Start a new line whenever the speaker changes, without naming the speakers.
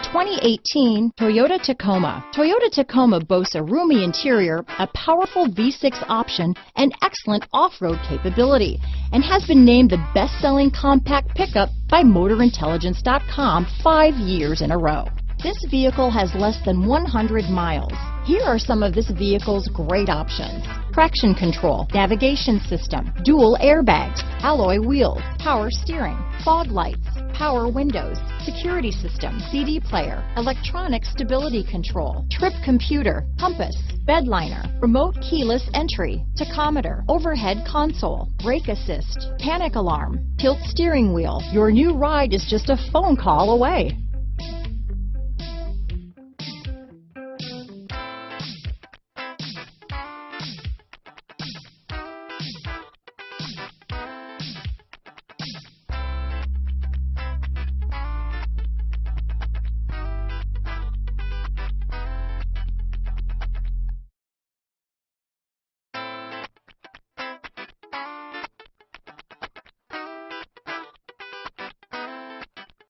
2018 Toyota Tacoma. Toyota Tacoma boasts a roomy interior, a powerful V6 option, and excellent off-road capability, and has been named the best-selling compact pickup by MotorIntelligence.com 5 years in a row. This vehicle has less than 100 miles. Here are some of this vehicle's great options: traction control, navigation system, dual airbags, alloy wheels, power steering, fog lights, power windows, security system, CD player, electronic stability control, trip computer, compass, bed liner, remote keyless entry, tachometer, overhead console, brake assist, panic alarm, tilt steering wheel. Your new ride is just a phone call away.